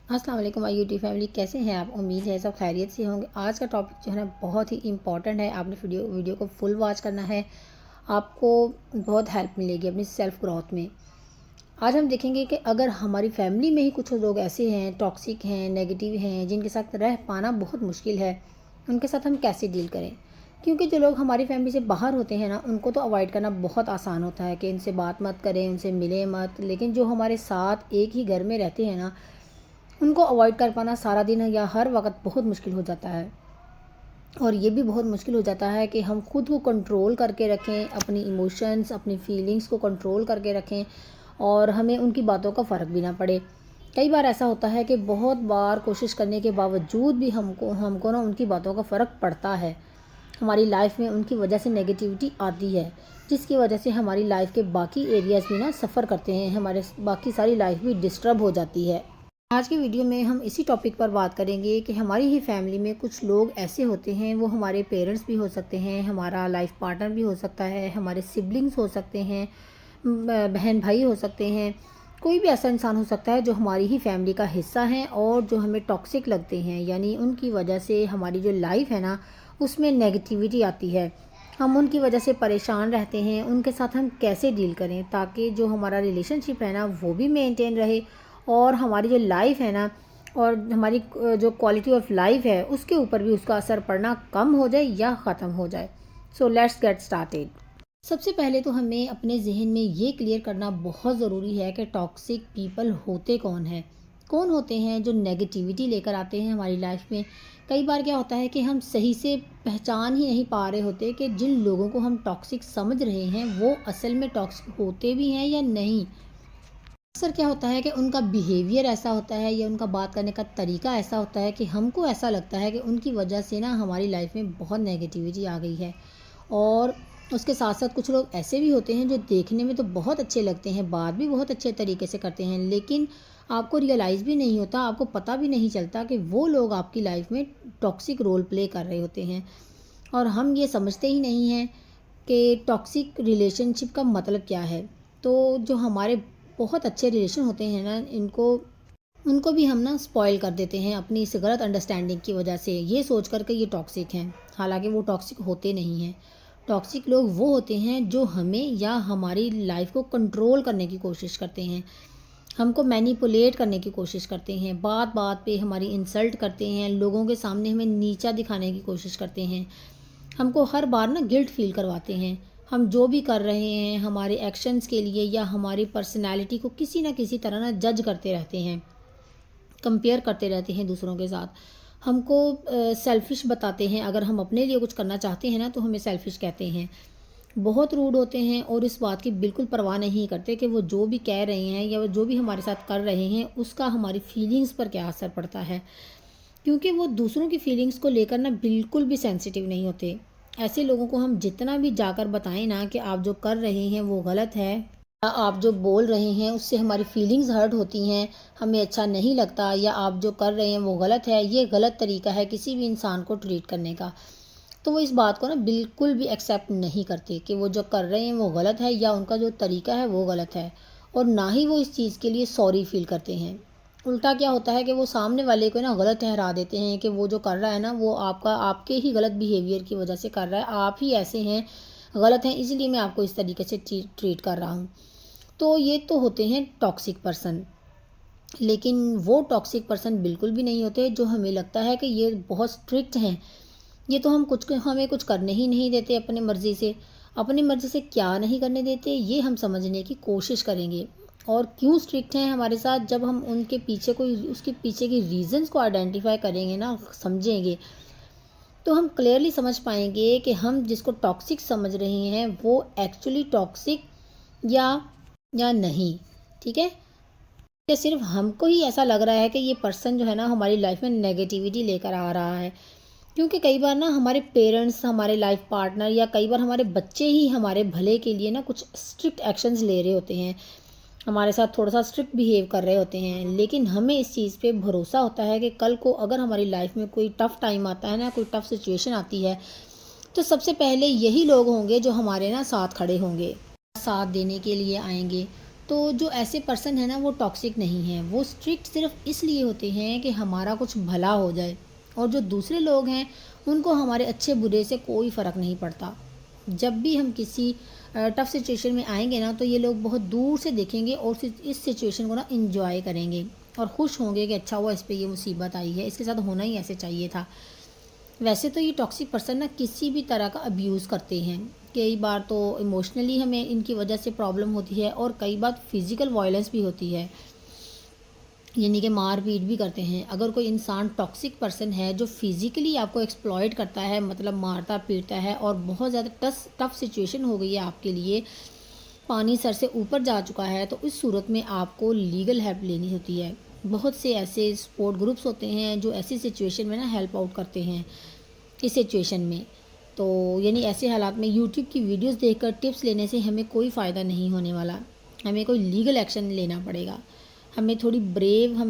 अस्सलाम वालेकुम my YouTube family, कैसे हैं आप? उम्मीद है सब खैरियत से होंगे। आज का टॉपिक जो है ना बहुत ही इम्पॉर्टेंट है। आपने वीडियो को फुल वॉच करना है, आपको बहुत हेल्प मिलेगी अपनी सेल्फ ग्रोथ में। आज हम देखेंगे कि अगर हमारी फैमिली में ही कुछ लोग ऐसे हैं, टॉक्सिक हैं, नेगेटिव हैं, जिनके साथ रह पाना बहुत मुश्किल है, उनके साथ हम कैसे डील करें। क्योंकि जो लोग हमारी फैमिली से बाहर होते हैं ना, उनको तो अवॉइड करना बहुत आसान होता है कि इनसे बात मत करें, उनसे मिले मत। लेकिन जो हमारे साथ एक ही घर में रहते हैं ना, उनको अवॉइड कर पाना सारा दिन या हर वक्त बहुत मुश्किल हो जाता है। और ये भी बहुत मुश्किल हो जाता है कि हम खुद को कंट्रोल करके रखें, अपनी इमोशंस, अपनी फीलिंग्स को कंट्रोल करके रखें और हमें उनकी बातों का फ़र्क भी ना पड़े। कई बार ऐसा होता है कि बहुत बार कोशिश करने के बावजूद भी हमको हमको ना उनकी बातों का फ़र्क पड़ता है। हमारी लाइफ में उनकी वजह से नेगेटिविटी आती है, जिसकी वजह से हमारी लाइफ के बाकी एरियाज़ भी ना सफ़र करते हैं, हमारे बाकी सारी लाइफ भी डिस्टर्ब हो जाती है। आज की वीडियो में हम इसी टॉपिक पर बात करेंगे कि हमारी ही फैमिली में कुछ लोग ऐसे होते हैं, वो हमारे पेरेंट्स भी हो सकते हैं, हमारा लाइफ पार्टनर भी हो सकता है, हमारे सिबलिंग्स हो सकते हैं, बहन भाई हो सकते हैं। कोई भी ऐसा इंसान हो सकता है जो हमारी ही फैमिली का हिस्सा है और जो हमें टॉक्सिक लगते हैं, यानी उनकी वजह से हमारी जो लाइफ है ना, उसमें नेगेटिविटी आती है। हम उनकी वजह से परेशान रहते हैं। उनके साथ हम कैसे डील करें ताकि जो हमारा रिलेशनशिप है ना, वो भी मेंटेन रहे और हमारी जो लाइफ है ना, और हमारी जो क्वालिटी ऑफ लाइफ है, उसके ऊपर भी उसका असर पड़ना कम हो जाए या ख़त्म हो जाए। So let's get started. सबसे पहले तो हमें अपने जहन में ये क्लियर करना बहुत ज़रूरी है कि टॉक्सिक पीपल होते कौन हैं। कौन होते हैं जो नेगेटिविटी लेकर आते हैं हमारी लाइफ में। कई बार क्या होता है कि हम सही से पहचान ही नहीं पा रहे होते कि जिन लोगों को हम टॉक्सिक समझ रहे हैं वो असल में टॉक्सिक होते भी हैं या नहीं। अक्सर क्या होता है कि उनका बिहेवियर ऐसा होता है या उनका बात करने का तरीका ऐसा होता है कि हमको ऐसा लगता है कि उनकी वजह से ना हमारी लाइफ में बहुत नेगेटिविटी आ गई है। और उसके साथ साथ कुछ लोग ऐसे भी होते हैं जो देखने में तो बहुत अच्छे लगते हैं, बात भी बहुत अच्छे तरीके से करते हैं, लेकिन आपको रियलाइज़ भी नहीं होता, आपको पता भी नहीं चलता कि वो लोग आपकी लाइफ में टॉक्सिक रोल प्ले कर रहे होते हैं। और हम ये समझते ही नहीं हैं कि टॉक्सिक रिलेशनशिप का मतलब क्या है। तो जो हमारे बहुत अच्छे रिलेशन होते हैं ना, इनको उनको भी हम ना स्पॉइल कर देते हैं अपनी इस गलत अंडरस्टैंडिंग की वजह से, ये सोच कर के ये टॉक्सिक हैं, हालांकि वो टॉक्सिक होते नहीं हैं। टॉक्सिक लोग वो होते हैं जो हमें या हमारी लाइफ को कंट्रोल करने की कोशिश करते हैं, हमको मैनिपुलेट करने की कोशिश करते हैं, बात बात पे हमारी इंसल्ट करते हैं, लोगों के सामने हमें नीचा दिखाने की कोशिश करते हैं, हमको हर बार ना गिल्ट फील करवाते हैं। हम जो भी कर रहे हैं हमारे एक्शंस के लिए या हमारी पर्सनैलिटी को किसी ना किसी तरह ना जज करते रहते हैं, कंपेयर करते रहते हैं दूसरों के साथ। हमको सेल्फ़िश बताते हैं, अगर हम अपने लिए कुछ करना चाहते हैं ना तो हमें सेल्फ़िश कहते हैं। बहुत रूड होते हैं और इस बात की बिल्कुल परवाह नहीं करते कि वो जो भी कह रहे हैं या वो जो भी हमारे साथ कर रहे हैं उसका हमारी फीलिंग्स पर क्या असर पड़ता है। क्योंकि वो दूसरों की फीलिंग्स को लेकर ना बिल्कुल भी सेंसिटिव नहीं होते। ऐसे लोगों को हम जितना भी जाकर बताएं ना कि आप जो कर रहे हैं वो गलत है, या आप जो बोल रहे हैं उससे हमारी फीलिंग्स हर्ट होती हैं, हमें अच्छा नहीं लगता, या आप जो कर रहे हैं वो गलत है, ये गलत तरीका है किसी भी इंसान को ट्रीट करने का, तो वो इस बात को ना बिल्कुल भी एक्सेप्ट नहीं करते कि वो जो कर रहे हैं वो गलत है या उनका जो तरीका है वो गलत है। और ना ही वो इस चीज़ के लिए सॉरी फील करते हैं। उल्टा क्या होता है कि वो सामने वाले को ना गलत ठहरा देते हैं कि वो जो कर रहा है ना वो आपके ही गलत बिहेवियर की वजह से कर रहा है, आप ही ऐसे हैं, गलत हैं, इसलिए मैं आपको इस तरीके से ट्रीट कर रहा हूँ। तो ये तो होते हैं टॉक्सिक पर्सन। लेकिन वो टॉक्सिक पर्सन बिल्कुल भी नहीं होते जो हमें लगता है कि ये बहुत स्ट्रिक्ट हैं, ये तो हमें कुछ करने ही नहीं देते अपनी मर्ज़ी से। अपनी मर्ज़ी से क्या नहीं करने देते ये हम समझने की कोशिश करेंगे। और क्यों स्ट्रिक्ट हैं हमारे साथ, जब हम उनके पीछे कोई उसके पीछे की रीज़न्स को आइडेंटिफाई करेंगे ना, समझेंगे, तो हम क्लियरली समझ पाएंगे कि हम जिसको टॉक्सिक समझ रहे हैं वो एक्चुअली टॉक्सिक या नहीं। ठीक है, या सिर्फ हमको ही ऐसा लग रहा है कि ये पर्सन जो है ना हमारी लाइफ में नेगेटिविटी लेकर आ रहा है। क्योंकि कई बार ना हमारे पेरेंट्स, हमारे लाइफ पार्टनर या कई बार हमारे बच्चे ही हमारे भले के लिए ना कुछ स्ट्रिक्ट एक्शंस ले रहे होते हैं, हमारे साथ थोड़ा सा स्ट्रिक्ट बिहेव कर रहे होते हैं, लेकिन हमें इस चीज़ पे भरोसा होता है कि कल को अगर हमारी लाइफ में कोई टफ़ टाइम आता है ना, कोई टफ़ सिचुएशन आती है, तो सबसे पहले यही लोग होंगे जो हमारे ना साथ खड़े होंगे, साथ देने के लिए आएंगे। तो जो ऐसे पर्सन है ना वो टॉक्सिक नहीं है, वो स्ट्रिक्ट सिर्फ इसलिए होते हैं कि हमारा कुछ भला हो जाए, और जो दूसरे लोग हैं उनको हमारे अच्छे बुरे से कोई फ़र्क नहीं पड़ता। जब भी हम किसी टफ सिचुएशन में आएंगे ना, तो ये लोग बहुत दूर से देखेंगे और फिर इस सिचुएशन को ना इंजॉय करेंगे और खुश होंगे कि अच्छा हुआ इस पे ये मुसीबत आई है, इसके साथ होना ही ऐसे चाहिए था। वैसे तो ये टॉक्सिक पर्सन ना किसी भी तरह का अब्यूज़ करते हैं। कई बार तो इमोशनली हमें इनकी वजह से प्रॉब्लम होती है, और कई बार फिज़िकल वायलेंस भी होती है, यानी कि मार पीट भी करते हैं। अगर कोई इंसान टॉक्सिक पर्सन है जो फिज़िकली आपको एक्सप्लॉइट करता है, मतलब मारता पीटता है, और बहुत ज़्यादा टफ सिचुएशन हो गई है आपके लिए, पानी सर से ऊपर जा चुका है, तो इस सूरत में आपको लीगल हेल्प लेनी होती है। बहुत से ऐसे सपोर्ट ग्रुप्स होते हैं जो ऐसी सिचुएशन में ना हेल्प आउट करते हैं इस सिचुएशन में। तो यानी ऐसे हालात में यूट्यूब की वीडियोस देखकर टिप्स लेने से हमें कोई फ़ायदा नहीं होने वाला, हमें कोई लीगल एक्शन लेना पड़ेगा। हमें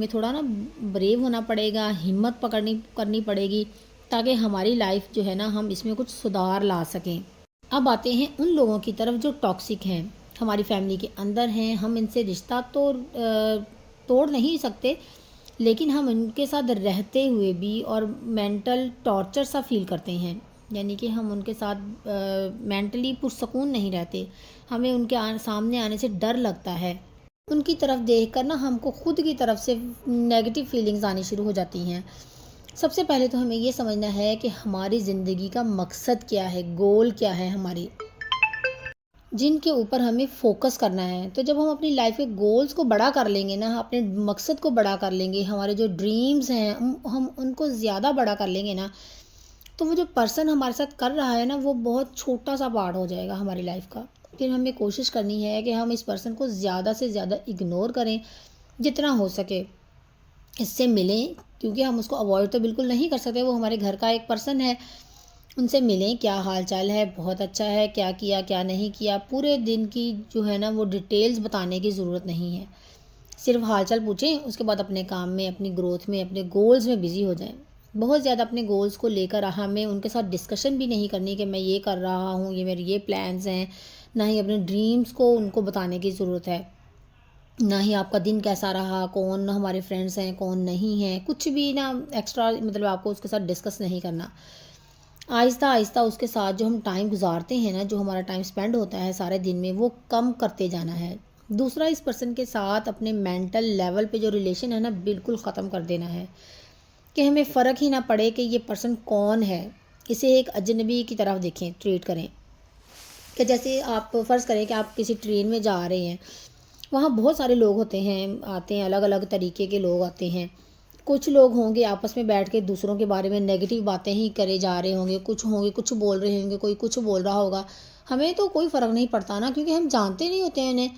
थोड़ा ना ब्रेव होना पड़ेगा, हिम्मत पकड़नी करनी पड़ेगी, ताकि हमारी लाइफ जो है ना हम इसमें कुछ सुधार ला सकें। अब आते हैं उन लोगों की तरफ जो टॉक्सिक हैं, हमारी फैमिली के अंदर हैं, हम इनसे रिश्ता तो तोड़ नहीं सकते, लेकिन हम उनके साथ रहते हुए भी और मेंटल टॉर्चर सा फील करते हैं, यानी कि हम उनके साथ मेंटली पुरसकून नहीं रहते, हमें उनके सामने आने से डर लगता है। उनकी तरफ देखकर ना हमको खुद की तरफ से नेगेटिव फीलिंग्स आनी शुरू हो जाती हैं। सबसे पहले तो हमें ये समझना है कि हमारी ज़िंदगी का मकसद क्या है, गोल क्या है हमारी, जिनके ऊपर हमें फोकस करना है। तो जब हम अपनी लाइफ के गोल्स को बड़ा कर लेंगे ना, अपने मकसद को बड़ा कर लेंगे, हमारे जो ड्रीम्स हैं हम उनको ज़्यादा बड़ा कर लेंगे ना, तो वो जो पर्सन हमारे साथ कर रहा है ना, वो बहुत छोटा सा पार्ट हो जाएगा हमारी लाइफ का। फिर हमें कोशिश करनी है कि हम इस पर्सन को ज़्यादा से ज़्यादा इग्नोर करें, जितना हो सके इससे मिलें, क्योंकि हम उसको अवॉइड तो बिल्कुल नहीं कर सकते, वो हमारे घर का एक पर्सन है। उनसे मिलें, क्या हाल चाल है, बहुत अच्छा है, क्या किया क्या नहीं किया, पूरे दिन की जो है ना वो डिटेल्स बताने की ज़रूरत नहीं है, सिर्फ हाल चाल पूछें, उसके बाद अपने काम में, अपनी ग्रोथ में, अपने गोल्स में बिज़ी हो जाएं। बहुत ज़्यादा अपने गोल्स को लेकर हमें उनके साथ डिस्कशन भी नहीं करनी कि मैं ये कर रहा हूँ, ये मेरे ये प्लान्स हैं। ना ही अपने ड्रीम्स को उनको बताने की ज़रूरत है, ना ही आपका दिन कैसा रहा, कौन हमारे फ्रेंड्स हैं कौन नहीं है, कुछ भी ना एक्स्ट्रा, मतलब आपको उसके साथ डिस्कस नहीं करना। आहिस्ता आहिस्ता उसके साथ जो हम टाइम गुजारते हैं ना, जो हमारा टाइम स्पेंड होता है सारे दिन में, वो कम करते जाना है। दूसरा, इस पर्सन के साथ अपने मेंटल लेवल पे जो रिलेशन है ना, बिल्कुल ख़त्म कर देना है, कि हमें फ़र्क ही ना पड़े कि ये पर्सन कौन है, इसे एक अजनबी की तरफ देखें, ट्रीट करें। कि जैसे आप फ़र्ज़ करें कि आप किसी ट्रेन में जा रहे हैं, वहाँ बहुत सारे लोग होते हैं, आते हैं, अलग अलग तरीके के लोग आते हैं। कुछ लोग होंगे आपस में बैठ के दूसरों के बारे में नेगेटिव बातें ही करे जा रहे होंगे, कुछ होंगे कुछ बोल रहे होंगे, कोई कुछ बोल रहा होगा। हमें तो कोई फ़र्क नहीं पड़ता ना, क्योंकि हम जानते नहीं होते हैं उन्हें।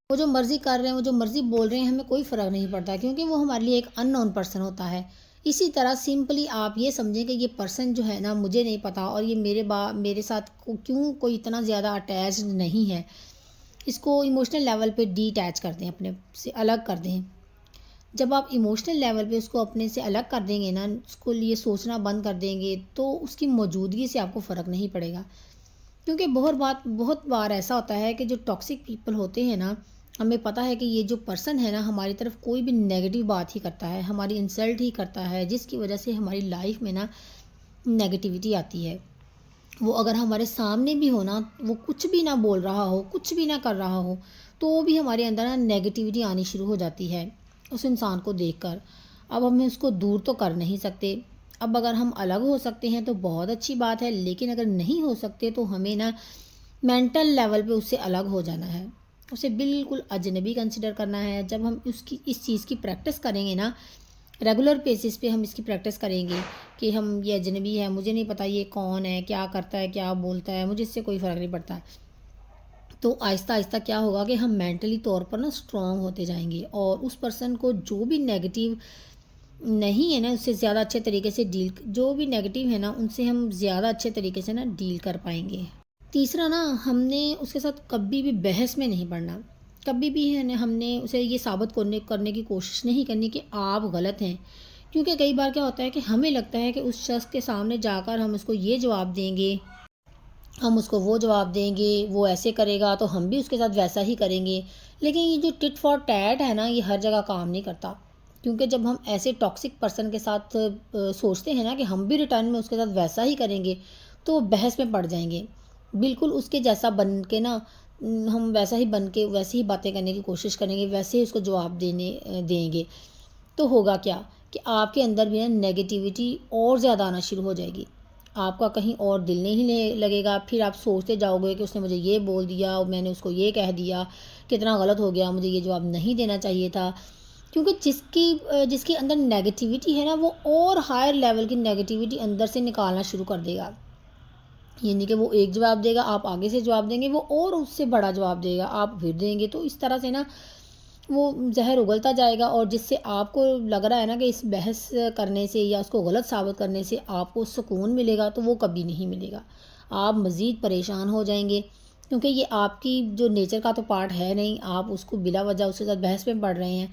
वो जो मर्ज़ी कर रहे हैं, वो जो मर्ज़ी बोल रहे हैं, हमें कोई फ़र्क नहीं पड़ता, क्योंकि वो हमारे लिए एक अननोन पर्सन होता है। इसी तरह सिंपली आप ये समझें कि ये पर्सन जो है ना, मुझे नहीं पता, और ये मेरे साथ क्यों कोई इतना ज़्यादा अटैच्ड नहीं है, इसको इमोशनल लेवल पे डीअटैच कर दें, अपने से अलग कर दें। जब आप इमोशनल लेवल पे उसको अपने से अलग कर देंगे ना, उसको लिए सोचना बंद कर देंगे, तो उसकी मौजूदगी से आपको फ़र्क नहीं पड़ेगा। क्योंकि बहुत बार ऐसा होता है कि जो टॉक्सिक पीपल होते हैं ना, हमें पता है कि ये जो पर्सन है ना, हमारी तरफ कोई भी नेगेटिव बात ही करता है, हमारी इंसल्ट ही करता है, जिसकी वजह से हमारी लाइफ में ना नेगेटिविटी आती है। वो अगर हमारे सामने भी हो ना, वो कुछ भी ना बोल रहा हो, कुछ भी ना कर रहा हो, तो भी हमारे अंदर ना नेगेटिविटी आनी शुरू हो जाती है उस इंसान को देखकर। अब हमें उसको दूर तो कर नहीं सकते। अब अगर हम अलग हो सकते हैं तो बहुत अच्छी बात है, लेकिन अगर नहीं हो सकते तो हमें ना मेंटल लेवल पे उससे अलग हो जाना है, उसे बिल्कुल अजनबी कंसिडर करना है। जब हम उसकी इस चीज़ की प्रैक्टिस करेंगे ना, रेगुलर बेसिस पे हम इसकी प्रैक्टिस करेंगे कि हम ये अजनबी है, मुझे नहीं पता ये कौन है, क्या करता है, क्या बोलता है, मुझे इससे कोई फ़र्क नहीं पड़ता, तो आहिस्ता आहिस्ता क्या होगा कि हम मेंटली तौर पर ना स्ट्रॉन्ग होते जाएंगे, और उस पर्सन को जो भी नेगेटिव नहीं है ना, उससे ज़्यादा अच्छे तरीके से डील, जो भी नेगेटिव है ना, उनसे हम ज़्यादा अच्छे तरीके से ना डील कर पाएंगे। तीसरा ना, हमने उसके साथ कभी भी बहस में नहीं पड़ना। कभी भी है ना, हमने उसे ये साबित करने की कोशिश नहीं करनी कि आप गलत हैं। क्योंकि कई बार क्या होता है कि हमें लगता है कि उस शख्स के सामने जाकर हम उसको ये जवाब देंगे हम उसको वो जवाब देंगे, वो ऐसे करेगा तो हम भी उसके साथ वैसा ही करेंगे। लेकिन ये जो टिट फॉर टैट है ना, ये हर जगह काम नहीं करता। क्योंकि जब हम ऐसे टॉक्सिक पर्सन के साथ सोचते हैं ना कि हम भी रिटर्न में उसके साथ वैसा ही करेंगे, तो वो बहस में पड़ जाएंगे। बिल्कुल उसके जैसा बन के ना, हम वैसा ही बन के वैसी ही बातें करने की कोशिश करेंगे, वैसे ही उसको जवाब देंगे। तो होगा क्या कि आपके अंदर भी ना नेगेटिविटी और ज़्यादा आना शुरू हो जाएगी। आपका कहीं और दिल नहीं लगेगा। फिर आप सोचते जाओगे कि उसने मुझे ये बोल दिया और मैंने उसको ये कह दिया, कितना गलत हो गया, मुझे ये जवाब नहीं देना चाहिए था। क्योंकि जिसके अंदर नेगेटिविटी है ना, वो और हायर लेवल की नेगेटिविटी अंदर से निकालना शुरू कर देगा। ये नहीं कि वो एक जवाब देगा, आप आगे से जवाब देंगे, वो और उससे बड़ा जवाब देगा, आप फिर देंगे। तो इस तरह से ना वो ज़हर उगलता जाएगा, और जिससे आपको लग रहा है ना कि इस बहस करने से या उसको गलत साबित करने से आपको सुकून मिलेगा, तो वो कभी नहीं मिलेगा। आप मज़ीद परेशान हो जाएंगे, क्योंकि ये आपकी जो नेचर का तो पार्ट है नहीं। आप उसको बिला वजह उसके साथ बहस में पड़ रहे हैं,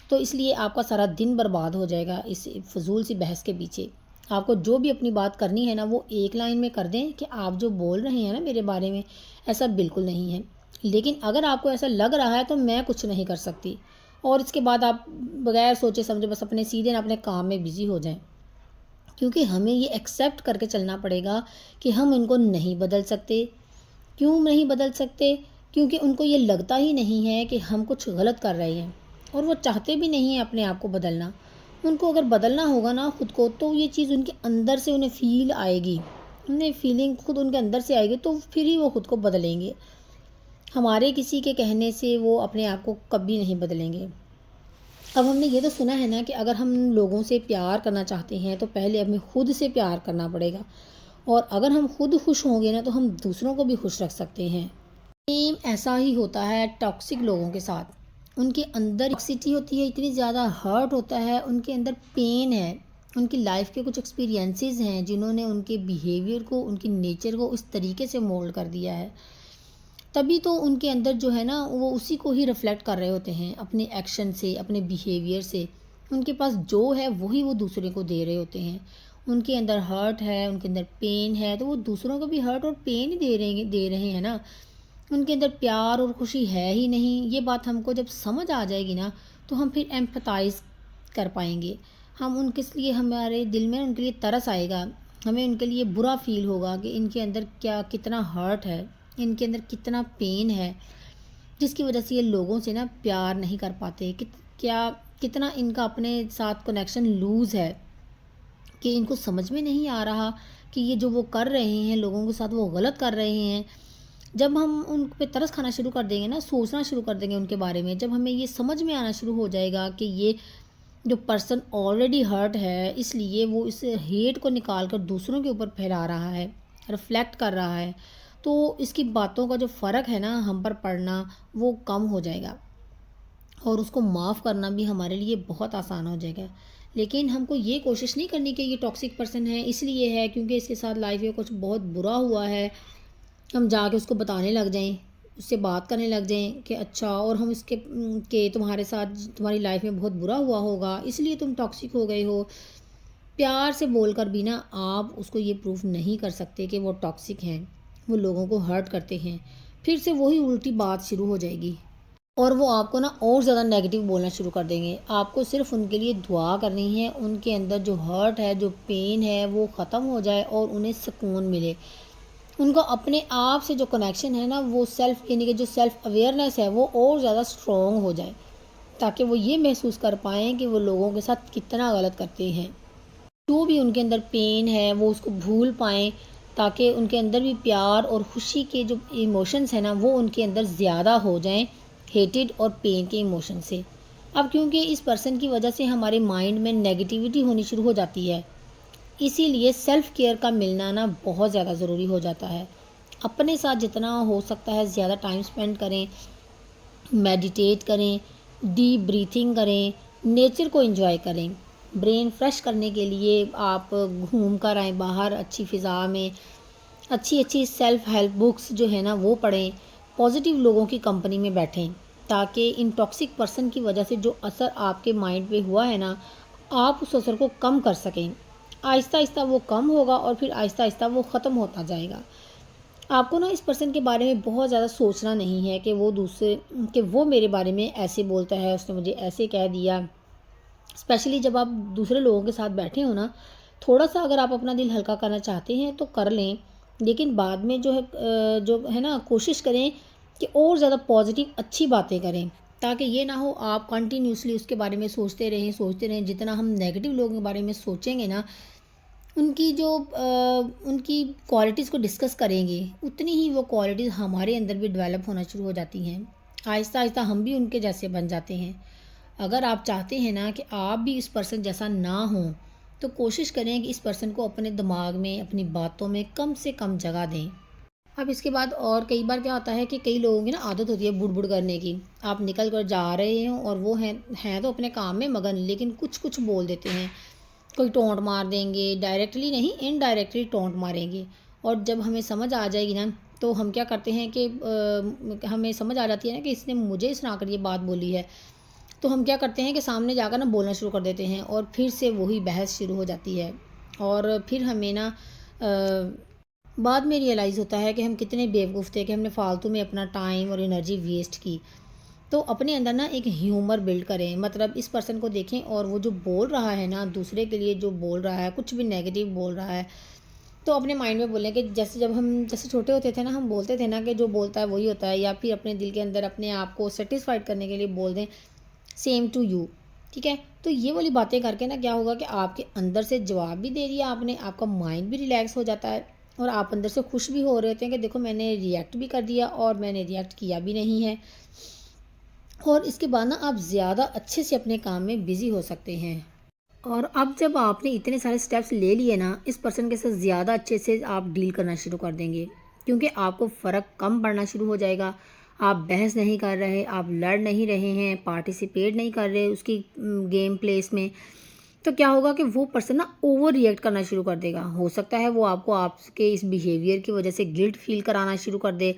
तो इसलिए आपका सारा दिन बर्बाद हो जाएगा इस फजूल सी बहस के पीछे। आपको जो भी अपनी बात करनी है ना, वो एक लाइन में कर दें कि आप जो बोल रहे हैं ना मेरे बारे में, ऐसा बिल्कुल नहीं है। लेकिन अगर आपको ऐसा लग रहा है तो मैं कुछ नहीं कर सकती, और इसके बाद आप बगैर सोचे समझे बस अपने सीधे ना अपने काम में बिज़ी हो जाएं। क्योंकि हमें ये एक्सेप्ट करके चलना पड़ेगा कि हम इनको नहीं बदल सकते। क्यों नहीं बदल सकते? क्योंकि उनको ये लगता ही नहीं है कि हम कुछ गलत कर रहे हैं, और वो चाहते भी नहीं हैं अपने आप को बदलना। उनको अगर बदलना होगा ना खुद को, तो ये चीज़ उनके अंदर से उन्हें फ़ील आएगी, उन्हें फीलिंग खुद उनके अंदर से आएगी, तो फिर ही वो खुद को बदलेंगे। हमारे किसी के कहने से वो अपने आप को कभी नहीं बदलेंगे। अब हमने ये तो सुना है ना कि अगर हम लोगों से प्यार करना चाहते हैं तो पहले हमें खुद से प्यार करना पड़ेगा, और अगर हम खुद खुश होंगे ना, तो हम दूसरों को भी खुश रख सकते हैं। सेम ऐसा ही होता है टॉक्सिक लोगों के साथ। उनके अंदर टॉक्सिटी होती है, इतनी ज़्यादा हर्ट होता है, उनके अंदर पेन है, उनकी लाइफ के कुछ एक्सपीरियंसेस हैं जिन्होंने उनके बिहेवियर को, उनकी नेचर को इस तरीके से मोल्ड कर दिया है। तभी तो उनके अंदर जो है ना, वो उसी को ही रिफ्लेक्ट कर रहे होते हैं अपने एक्शन से, अपने बिहेवियर से। उनके पास जो है वही वो दूसरे को दे रहे होते हैं। उनके अंदर हर्ट है, उनके अंदर पेन है, तो वो दूसरों को भी हर्ट और पेन ही दे रहे हैं ना। उनके अंदर प्यार और खुशी है ही नहीं। ये बात हमको जब समझ आ जाएगी ना, तो हम फिर एम्पथाइज कर पाएंगे। हम उनके लिए, हमारे दिल में उनके लिए तरस आएगा। हमें उनके लिए बुरा फील होगा कि इनके अंदर क्या कितना हर्ट है, इनके अंदर कितना पेन है, जिसकी वजह से ये लोगों से ना प्यार नहीं कर पाते। क्या कितना इनका अपने साथ कनेक्शन लूज़ है, कि इनको समझ में नहीं आ रहा कि ये जो वो कर रहे हैं लोगों के साथ, वो गलत कर रहे हैं। जब हम उन पे तरस खाना शुरू कर देंगे ना, सोचना शुरू कर देंगे उनके बारे में, जब हमें ये समझ में आना शुरू हो जाएगा कि ये जो पर्सन ऑलरेडी हर्ट है, इसलिए वो इस हेट को निकाल कर दूसरों के ऊपर फैला रहा है, रिफ्लेक्ट कर रहा है, तो इसकी बातों का जो फ़र्क है ना हम पर पड़ना, वो कम हो जाएगा, और उसको माफ़ करना भी हमारे लिए बहुत आसान हो जाएगा। लेकिन हमको ये कोशिश नहीं करनी कि ये टॉक्सिक पर्सन है इसलिए है क्योंकि इसके साथ लाइफ में कुछ बहुत बुरा हुआ है, हम जाके उसको बताने लग जाएं, उससे बात करने लग जाएं कि अच्छा, और हम इसके कि तुम्हारे साथ तुम्हारी लाइफ में बहुत बुरा हुआ होगा इसलिए तुम टॉक्सिक हो गए हो। प्यार से बोलकर भी ना आप उसको ये प्रूफ नहीं कर सकते कि वो टॉक्सिक हैं, वो लोगों को हर्ट करते हैं। फिर से वही उल्टी बात शुरू हो जाएगी, और वो आपको ना और ज़्यादा नेगेटिव बोलना शुरू कर देंगे। आपको सिर्फ उनके लिए दुआ करनी है, उनके अंदर जो हर्ट है, जो पेन है, वो ख़त्म हो जाए और उन्हें सुकून मिले। उनका अपने आप से जो कनेक्शन है ना, वो सेल्फ, यानी कि जो सेल्फ अवेयरनेस है, वो और ज़्यादा स्ट्रॉन्ग हो जाए, ताकि वो ये महसूस कर पाएँ कि वो लोगों के साथ कितना गलत करते हैं। जो भी उनके अंदर पेन है वो उसको भूल पाएँ, ताकि उनके अंदर भी प्यार और खुशी के जो इमोशंस हैं ना, वो उनके अंदर ज़्यादा हो जाएं हेटेड और पेन के इमोशन से। अब क्योंकि इस पर्सन की वजह से हमारे माइंड में नेगेटिविटी होनी शुरू हो जाती है, इसीलिए सेल्फ केयर का मिलना ना बहुत ज़्यादा ज़रूरी हो जाता है। अपने साथ जितना हो सकता है ज़्यादा टाइम स्पेंड करें, मेडिटेट करें, डीप ब्रीथिंग करें, नेचर को एंजॉय करें। ब्रेन फ्रेश करने के लिए आप घूम कर आएँ बाहर अच्छी फ़िज़ा में, अच्छी अच्छी सेल्फ हेल्प बुक्स जो है ना वो पढ़ें, पॉजिटिव लोगों की कंपनी में बैठें, ताकि इन टॉक्सिक पर्सन की वजह से जो असर आपके माइंड पे हुआ है ना, आप उस असर को कम कर सकें। आहिस्ता आहिस्ता वो कम होगा और फिर आहिस्ता आहिस्ता वो ख़त्म होता जाएगा। आपको ना इस पर्सन के बारे में बहुत ज़्यादा सोचना नहीं है कि वो मेरे बारे में ऐसे बोलता है, उसने मुझे ऐसे कह दिया। स्पेशली जब आप दूसरे लोगों के साथ बैठे हो ना, थोड़ा-सा अगर आप अपना दिल हल्का करना चाहते हैं तो कर लें, लेकिन बाद में जो है ना, कोशिश करें कि और ज़्यादा पॉज़िटिव अच्छी बातें करें, ताकि ये ना हो आप कंटिन्यूअसली उसके बारे में सोचते रहें। जितना हम नेगेटिव लोगों के बारे में सोचेंगे ना, उनकी क्वालिटीज़ को डिस्कस करेंगे, उतनी ही वो क्वालिटीज़ हमारे अंदर भी डेवलप होना शुरू हो जाती हैं। आहिस्ता-आहिस्ता हम भी उनके जैसे बन जाते हैं। अगर आप चाहते हैं ना कि आप भी इस पर्सन जैसा ना हों, तो कोशिश करें कि इस पर्सन को अपने दिमाग में, अपनी बातों में कम से कम जगह दें। अब इसके बाद और कई बार क्या होता है कि कई लोगों की ना आदत होती है बुड़-बुड़ करने की। आप निकल कर जा रहे हो और वो हैं तो अपने काम में मगन, लेकिन कुछ-कुछ बोल देते हैं। कोई टोंट मार देंगे, डायरेक्टली नहीं, इनडायरेक्टली टोंट मारेंगे। और जब हमें समझ आ जाएगी ना, तो हम क्या करते हैं कि हमें समझ आ जाती है ना कि इसने मुझे सुनाकर ये बात बोली है। तो हम क्या करते हैं कि सामने जाकर ना बोलना शुरू कर देते हैं और फिर से वही बहस शुरू हो जाती है। और फिर हमें ना बाद में रियलाइज़ होता है कि हम कितने बेवकूफ़ थे कि हमने फालतू में अपना टाइम और एनर्जी वेस्ट की। तो अपने अंदर ना एक ह्यूमर बिल्ड करें, मतलब इस पर्सन को देखें और वो जो बोल रहा है ना, दूसरे के लिए जो बोल रहा है, कुछ भी नेगेटिव बोल रहा है, तो अपने माइंड में बोलें कि जैसे छोटे होते थे ना, हम बोलते थे ना कि जो बोलता है वही होता है, या फिर अपने दिल के अंदर अपने आप को सेटिस्फाइड करने के लिए बोल दें सेम टू यू। ठीक है, तो ये वाली बातें करके ना क्या होगा कि आपके अंदर से जवाब भी दे दिया आपने, आपका माइंड भी रिलैक्स हो जाता है और आप अंदर से खुश भी हो रहे होते हैं कि देखो मैंने रिएक्ट भी कर दिया और मैंने रिएक्ट किया भी नहीं है। और इसके बाद ना आप ज़्यादा अच्छे से अपने काम में बिज़ी हो सकते हैं। और अब जब आपने इतने सारे स्टेप्स ले लिए ना, इस पर्सन के साथ ज़्यादा अच्छे से आप डील करना शुरू कर देंगे, क्योंकि आपको फ़र्क कम पड़ना शुरू हो जाएगा। आप बहस नहीं कर रहे, आप लड़ नहीं रहे हैं, पार्टिसिपेट नहीं कर रहे उसकी गेम प्लेस में। तो क्या होगा कि वो पर्सन ना ओवर रिएक्ट करना शुरू कर देगा। हो सकता है वो आपको आपके इस बिहेवियर की वजह से गिल्ट फील कराना शुरू कर दे,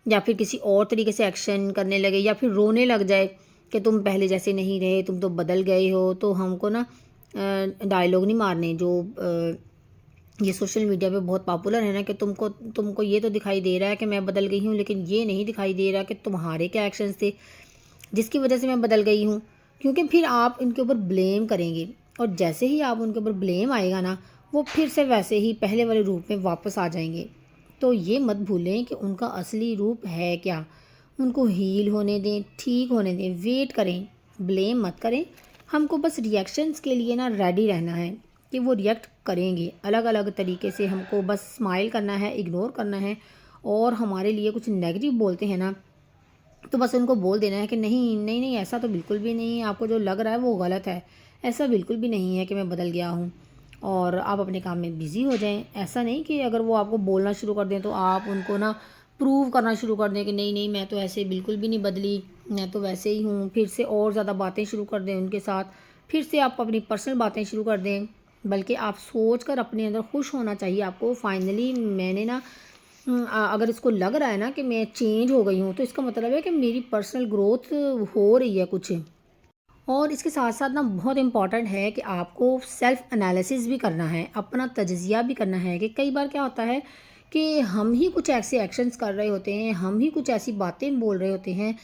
या फिर किसी और तरीके से एक्शन करने लगे, या फिर रोने लग जाए कि तुम पहले जैसे नहीं रहे, तुम तो बदल गए हो। तो हमको ना डायलॉग नहीं मारने जो ये सोशल मीडिया पे बहुत पॉपुलर है ना, कि तुमको तुमको ये तो दिखाई दे रहा है कि मैं बदल गई हूँ, लेकिन ये नहीं दिखाई दे रहा कि तुम्हारे क्या एक्शंस थे जिसकी वजह से मैं बदल गई हूँ। क्योंकि फिर आप इनके ऊपर ब्लेम करेंगे, और जैसे ही आप उनके ऊपर ब्लेम आएगा ना, वो फिर से वैसे ही पहले वाले रूप में वापस आ जाएंगे। तो ये मत भूलें कि उनका असली रूप है क्या। उनको हील होने दें, ठीक होने दें, वेट करें, ब्लेम मत करें। हमको बस रिएक्शंस के लिए ना रेडी रहना है कि वो रिएक्ट करेंगे अलग अलग तरीके से। हमको बस स्माइल करना है, इग्नोर करना है। और हमारे लिए कुछ नेगेटिव बोलते हैं ना, तो बस उनको बोल देना है कि नहीं नहीं नहीं, ऐसा तो बिल्कुल भी नहीं है, आपको जो लग रहा है वो गलत है। ऐसा बिल्कुल भी नहीं है कि मैं बदल गया हूँ। और आप अपने काम में बिज़ी हो जाएं। ऐसा नहीं कि अगर वो आपको बोलना शुरू कर दें तो आप उनको ना प्रूव करना शुरू कर दें कि नहीं नहीं, मैं तो ऐसे बिल्कुल भी नहीं बदली, मैं तो वैसे ही हूँ। फिर से और ज़्यादा बातें शुरू कर दें उनके साथ, फिर से आप अपनी पर्सनल बातें शुरू कर दें। बल्कि आप सोच कर अपने अंदर खुश होना चाहिए आपको, फाइनली मैंने ना अगर इसको लग रहा है ना कि मैं चेंज हो गई हूँ, तो इसका मतलब है कि मेरी पर्सनल ग्रोथ हो रही है कुछ। और इसके साथ साथ ना बहुत इम्पॉर्टेंट है कि आपको सेल्फ एनालिसिस भी करना है, अपना तजज़िया भी करना है। कि कई बार क्या होता है कि हम ही कुछ ऐसे एक्शंस कर रहे होते हैं, हम ही कुछ ऐसी बातें बोल रहे होते हैं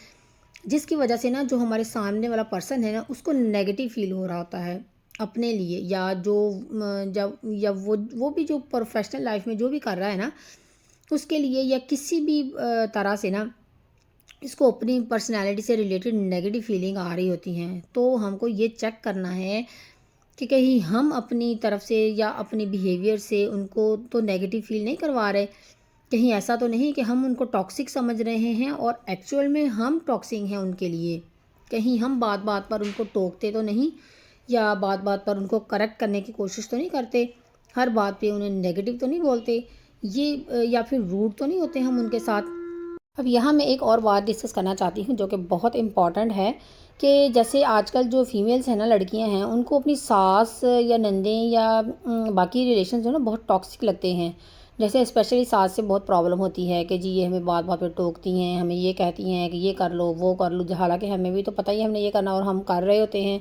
जिसकी वजह से ना जो हमारे सामने वाला पर्सन है ना, उसको नेगेटिव फील हो रहा होता है अपने लिए, या जो जब या वो भी जो प्रोफेशनल लाइफ में जो भी कर रहा है ना उसके लिए, या किसी भी तरह से ना इसको अपनी पर्सनैलिटी से रिलेटेड नेगेटिव फीलिंग आ रही होती हैं। तो हमको ये चेक करना है कि कहीं हम अपनी तरफ से या अपने बिहेवियर से उनको तो नेगेटिव फील नहीं करवा रहे। कहीं ऐसा तो नहीं कि हम उनको टॉक्सिक समझ रहे हैं और एक्चुअल में हम टॉक्सिक हैं उनके लिए। कहीं हम बात बात पर उनको टोकते तो नहीं, या बात बात पर उनको करेक्ट करने की कोशिश तो नहीं करते, हर बात पे उन्हें नेगेटिव तो नहीं बोलते, या फिर रूड तो नहीं होते हम उनके साथ। अब यहाँ मैं एक और बात डिस्कस करना चाहती हूँ जो कि बहुत इम्पॉर्टेंट है। कि जैसे आजकल जो फीमेल्स हैं ना, लड़कियाँ हैं, उनको अपनी सास या नंदें या बाकी रिलेशन जो ना बहुत टॉक्सिक लगते हैं। जैसे स्पेशली सास से बहुत प्रॉब्लम होती है कि जी ये हमें बात बात पे टोकती हैं, हमें ये कहती हैं कि ये कर लो वो कर लो, हालांकि हमें भी तो पता ही है हमने ये करना और हम कर रहे होते हैं।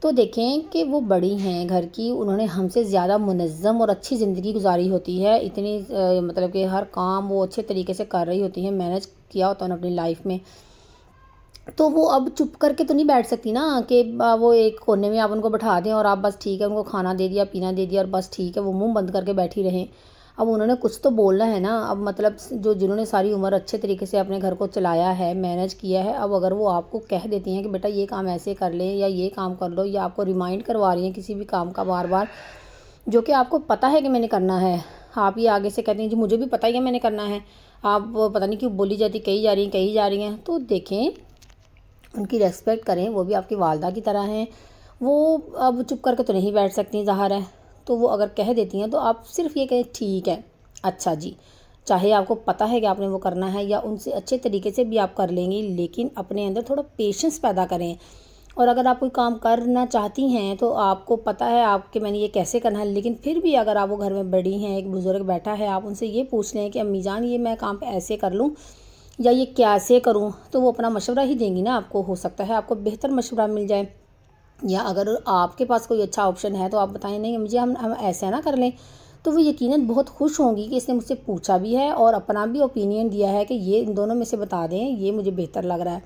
तो देखें कि वो बड़ी हैं घर की, उन्होंने हमसे ज़्यादा मुनज़्ज़म और अच्छी ज़िंदगी गुजारी होती है, इतनी मतलब कि हर काम वो अच्छे तरीके से कर रही होती हैं, मैनेज किया होता है उन्होंने अपनी लाइफ में। तो वो अब चुप करके तो नहीं बैठ सकती ना कि वो एक कोने में आप उनको बैठा दें और आप बस ठीक है उनको खाना दे दिया, पीना दे दिया और बस ठीक है वो मुंह बंद करके बैठी रहें। अब उन्होंने कुछ तो बोलना है ना। अब मतलब जो जिन्होंने सारी उम्र अच्छे तरीके से अपने घर को चलाया है, मैनेज किया है, अब अगर वो आपको कह देती हैं कि बेटा ये काम ऐसे कर लें या ये काम कर लो, या आपको रिमाइंड करवा रही हैं किसी भी काम का बार बार, जो कि आपको पता है कि मैंने करना है, आप ये आगे से कहती हैं जी मुझे भी पता ही है मैंने करना है, आप पता नहीं क्यों बोली जाती, कही जा रही हैं। तो देखें, उनकी रेस्पेक्ट करें, वो भी आपकी वालदा की तरह हैं। वो अब चुप करके तो नहीं बैठ सकती ज़ाहिर है, तो वो अगर कह देती हैं तो आप सिर्फ ये कहें ठीक है, अच्छा जी। चाहे आपको पता है कि आपने वो करना है या उनसे अच्छे तरीके से भी आप कर लेंगी, लेकिन अपने अंदर थोड़ा पेशेंस पैदा करें। और अगर आप कोई काम करना चाहती हैं तो आपको पता है आपके मैंने ये कैसे करना है, लेकिन फिर भी अगर आप वो घर में बड़ी हैं, एक बुज़ुर्ग बैठा है, आप उनसे ये पूछ लें कि अम्मी जान ये मैं काम ऐसे कर लूँ या ये कैसे करूँ, तो वो अपना मशवरा ही देंगी ना आपको। हो सकता है आपको बेहतर मशवरा मिल जाए, या अगर आपके पास कोई अच्छा ऑप्शन है तो आप बताएं नहीं मुझे हम ऐसा ना कर लें, तो वो यकीनन बहुत खुश होंगी कि इसने मुझसे पूछा भी है और अपना भी ओपिनियन दिया है कि ये इन दोनों में से बता दें, ये मुझे बेहतर लग रहा है।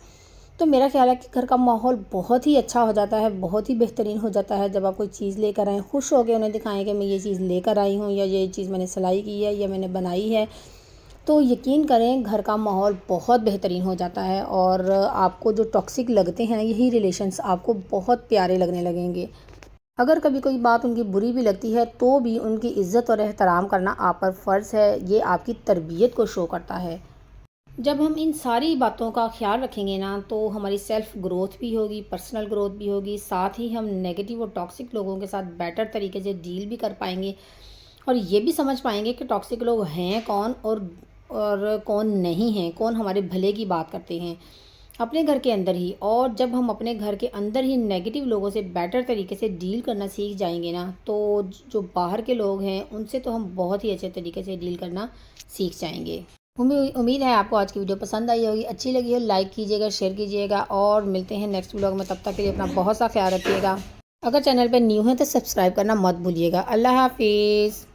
तो मेरा ख्याल है कि घर का माहौल बहुत ही अच्छा हो जाता है, बहुत ही बेहतरीन हो जाता है जब आप कोई चीज़ लेकर आएँ, खुश हो के उन्हें दिखाएं कि मैं ये चीज़ लेकर आई हूँ, या ये चीज़ मैंने सिलाई की है या मैंने बनाई है। तो यकीन करें घर का माहौल बहुत बेहतरीन हो जाता है और आपको जो टॉक्सिक लगते हैं यही रिलेशंस आपको बहुत प्यारे लगने लगेंगे। अगर कभी कोई बात उनकी बुरी भी लगती है तो भी उनकी इज़्ज़त और एहतराम करना आप पर फ़र्ज़ है, ये आपकी तरबियत को शो करता है। जब हम इन सारी बातों का ख्याल रखेंगे ना तो हमारी सेल्फ़ ग्रोथ भी होगी, पर्सनल ग्रोथ भी होगी, साथ ही हम नेगेटिव और टॉक्सिक लोगों के साथ बेटर तरीके से डील भी कर पाएंगे और ये भी समझ पाएंगे कि टॉक्सिक लोग हैं कौन और कौन नहीं हैं, कौन हमारे भले की बात करते हैं अपने घर के अंदर ही। और जब हम अपने घर के अंदर ही नेगेटिव लोगों से बेटर तरीके से डील करना सीख जाएंगे ना, तो जो बाहर के लोग हैं उनसे तो हम बहुत ही अच्छे तरीके से डील करना सीख जाएंगे। उम्मीद है आपको आज की वीडियो पसंद आई होगी, अच्छी लगी हो लाइक कीजिएगा, शेयर कीजिएगा और मिलते हैं नेक्स्ट व्लॉग में। तब तक के लिए अपना बहुत सा ख्याल रखिएगा। अगर चैनल पर न्यू है तो सब्सक्राइब करना मत भूलिएगा। अल्लाह हाफिज़।